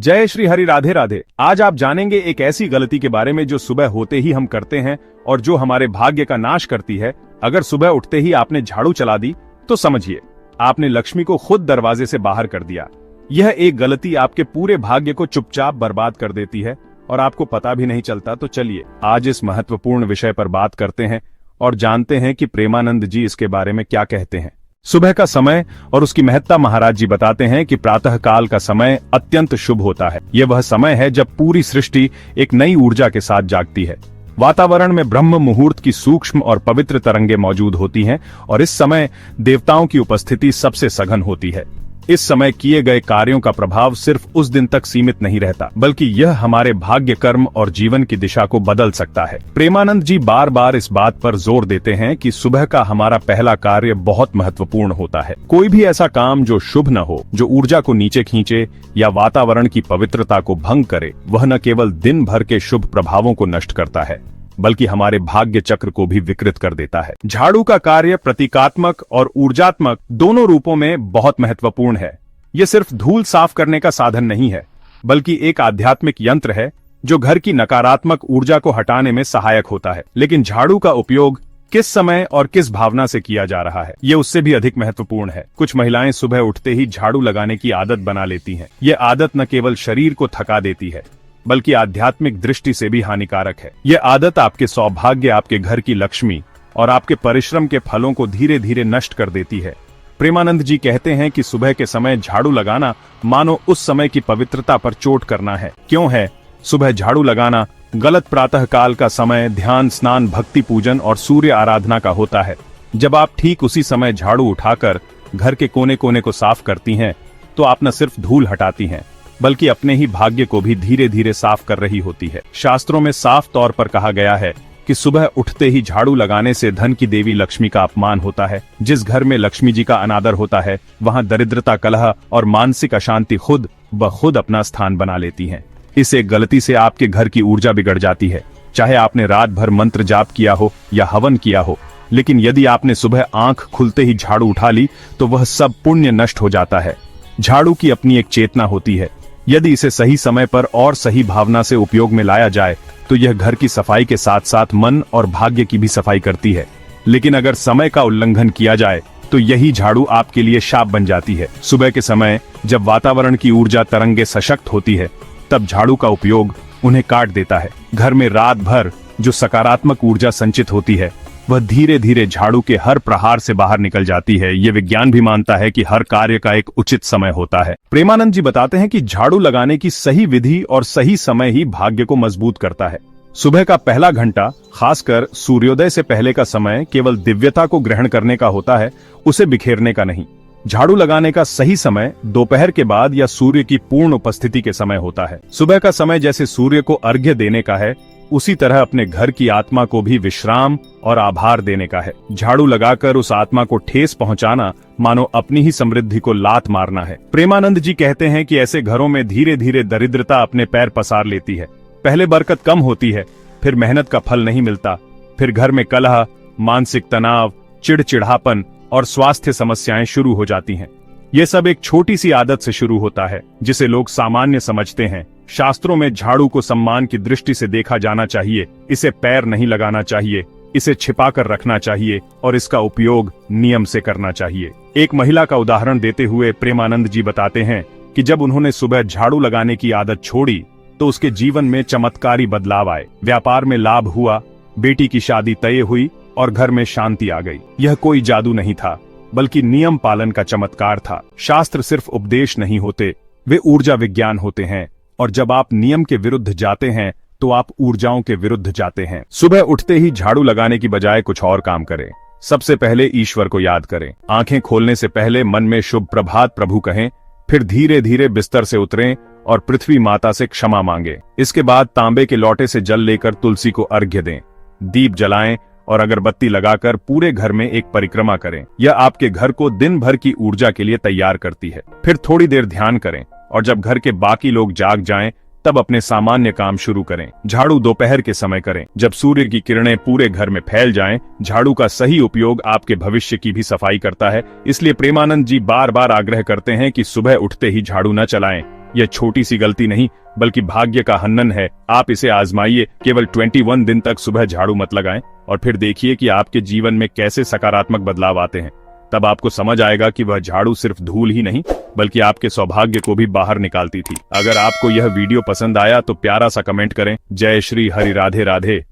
जय श्री हरि, राधे राधे। आज आप जानेंगे एक ऐसी गलती के बारे में जो सुबह होते ही हम करते हैं और जो हमारे भाग्य का नाश करती है। अगर सुबह उठते ही आपने झाड़ू चला दी तो समझिए आपने लक्ष्मी को खुद दरवाजे से बाहर कर दिया। यह एक गलती आपके पूरे भाग्य को चुपचाप बर्बाद कर देती है और आपको पता भी नहीं चलता। तो चलिए आज इस महत्वपूर्ण विषय पर बात करते हैं और जानते हैं कि प्रेमानंद जी इसके बारे में क्या कहते हैं। सुबह का समय और उसकी महत्ता महाराज जी बताते हैं कि प्रातः काल का समय अत्यंत शुभ होता है। यह वह समय है जब पूरी सृष्टि एक नई ऊर्जा के साथ जागती है। वातावरण में ब्रह्म मुहूर्त की सूक्ष्म और पवित्र तरंगे मौजूद होती हैं और इस समय देवताओं की उपस्थिति सबसे सघन होती है। इस समय किए गए कार्यों का प्रभाव सिर्फ उस दिन तक सीमित नहीं रहता, बल्कि यह हमारे भाग्य, कर्म और जीवन की दिशा को बदल सकता है। प्रेमानंद जी बार बार इस बात पर जोर देते हैं कि सुबह का हमारा पहला कार्य बहुत महत्वपूर्ण होता है। कोई भी ऐसा काम जो शुभ न हो, जो ऊर्जा को नीचे खींचे या वातावरण की पवित्रता को भंग करे, वह न केवल दिन भर के शुभ प्रभावों को नष्ट करता है बल्कि हमारे भाग्य चक्र को भी विकृत कर देता है। झाड़ू का कार्य प्रतीकात्मक और ऊर्जात्मक दोनों रूपों में बहुत महत्वपूर्ण है। यह सिर्फ धूल साफ करने का साधन नहीं है, बल्कि एक आध्यात्मिक यंत्र है जो घर की नकारात्मक ऊर्जा को हटाने में सहायक होता है। लेकिन झाड़ू का उपयोग किस समय और किस भावना से किया जा रहा है, ये उससे भी अधिक महत्वपूर्ण है। कुछ महिलाएं सुबह उठते ही झाड़ू लगाने की आदत बना लेती हैं। यह आदत न केवल शरीर को थका देती है बल्कि आध्यात्मिक दृष्टि से भी हानिकारक है। यह आदत आपके सौभाग्य, आपके घर की लक्ष्मी और आपके परिश्रम के फलों को धीरे धीरे नष्ट कर देती है। प्रेमानंद जी कहते हैं कि सुबह के समय झाड़ू लगाना मानो उस समय की पवित्रता पर चोट करना है। क्यों है सुबह झाड़ू लगाना गलत? प्रातः काल का समय ध्यान, स्नान, भक्ति, पूजन और सूर्य आराधना का होता है। जब आप ठीक उसी समय झाड़ू उठाकर घर के कोने कोने को साफ करती हैं, तो आप न सिर्फ धूल हटाती हैं बल्कि अपने ही भाग्य को भी धीरे धीरे साफ कर रही होती है। शास्त्रों में साफ तौर पर कहा गया है कि सुबह उठते ही झाड़ू लगाने से धन की देवी लक्ष्मी का अपमान होता है। जिस घर में लक्ष्मी जी का अनादर होता है, वहां दरिद्रता, कलह और मानसिक अशांति खुद ब खुद अपना स्थान बना लेती हैं। इस एक गलती से आपके घर की ऊर्जा बिगड़ जाती है। चाहे आपने रात भर मंत्र जाप किया हो या हवन किया हो, लेकिन यदि आपने सुबह आंख खुलते ही झाड़ू उठा ली तो वह सब पुण्य नष्ट हो जाता है। झाड़ू की अपनी एक चेतना होती है। यदि इसे सही समय पर और सही भावना से उपयोग में लाया जाए तो यह घर की सफाई के साथ साथ मन और भाग्य की भी सफाई करती है। लेकिन अगर समय का उल्लंघन किया जाए तो यही झाड़ू आपके लिए शाप बन जाती है। सुबह के समय जब वातावरण की ऊर्जा तरंगे सशक्त होती है, तब झाड़ू का उपयोग उन्हें काट देता है। घर में रात भर जो सकारात्मक ऊर्जा संचित होती है, वह धीरे धीरे झाड़ू के हर प्रहार से बाहर निकल जाती है। ये विज्ञान भी मानता है कि हर कार्य का एक उचित समय होता है। प्रेमानंद जी बताते हैं कि झाड़ू लगाने की सही विधि और सही समय ही भाग्य को मजबूत करता है। सुबह का पहला घंटा, खासकर सूर्योदय से पहले का समय, केवल दिव्यता को ग्रहण करने का होता है, उसे बिखेरने का नहीं। झाड़ू लगाने का सही समय दोपहर के बाद या सूर्य की पूर्ण उपस्थिति के समय होता है। सुबह का समय जैसे सूर्य को अर्घ्य देने का है, उसी तरह अपने घर की आत्मा को भी विश्राम और आभार देने का है। झाड़ू लगाकर उस आत्मा को ठेस पहुंचाना मानो अपनी ही समृद्धि को लात मारना है। प्रेमानंद जी कहते हैं कि ऐसे घरों में धीरे धीरे दरिद्रता अपने पैर पसार लेती है। पहले बरकत कम होती है, फिर मेहनत का फल नहीं मिलता, फिर घर में कलह, मानसिक तनाव, चिड़चिड़ापन और स्वास्थ्य समस्याएं शुरू हो जाती हैं। ये सब एक छोटी सी आदत से शुरू होता है जिसे लोग सामान्य समझते हैं। शास्त्रों में झाड़ू को सम्मान की दृष्टि से देखा जाना चाहिए। इसे पैर नहीं लगाना चाहिए, इसे छिपाकर रखना चाहिए और इसका उपयोग नियम से करना चाहिए। एक महिला का उदाहरण देते हुए प्रेमानंद जी बताते हैं कि जब उन्होंने सुबह झाड़ू लगाने की आदत छोड़ी तो उसके जीवन में चमत्कारी बदलाव आए। व्यापार में लाभ हुआ, बेटी की शादी तय हुई और घर में शांति आ गई। यह कोई जादू नहीं था, बल्कि नियम पालन का चमत्कार था। शास्त्र सिर्फ उपदेश नहीं होते, वे ऊर्जा विज्ञान होते हैं। और जब आप नियम के विरुद्ध जाते हैं तो आप ऊर्जाओं के विरुद्ध जाते हैं। सुबह उठते ही झाड़ू लगाने की बजाय कुछ और काम करें। सबसे पहले ईश्वर को याद करें। आंखें खोलने से पहले मन में शुभ प्रभात प्रभु कहें, फिर धीरे धीरे बिस्तर से उतरें और पृथ्वी माता से क्षमा मांगे। इसके बाद तांबे के लोटे से जल लेकर तुलसी को अर्घ्य दें, दीप जलाएं और अगरबत्ती लगाकर पूरे घर में एक परिक्रमा करें। यह आपके घर को दिन भर की ऊर्जा के लिए तैयार करती है। फिर थोड़ी देर ध्यान करें और जब घर के बाकी लोग जाग जाएं, तब अपने सामान्य काम शुरू करें। झाड़ू दोपहर के समय करें, जब सूर्य की किरणें पूरे घर में फैल जाएं। झाड़ू का सही उपयोग आपके भविष्य की भी सफाई करता है। इसलिए प्रेमानंद जी बार बार आग्रह करते हैं कि सुबह उठते ही झाड़ू न चलाएं, यह छोटी सी गलती नहीं बल्कि भाग्य का हनन है। आप इसे आजमाइए, केवल 21 दिन तक सुबह झाड़ू मत लगाएं और फिर देखिए कि आपके जीवन में कैसे सकारात्मक बदलाव आते हैं। तब आपको समझ आएगा कि वह झाड़ू सिर्फ धूल ही नहीं बल्कि आपके सौभाग्य को भी बाहर निकालती थी। अगर आपको यह वीडियो पसंद आया तो प्यारा सा कमेंट करें। जय श्री हरि, राधे राधे।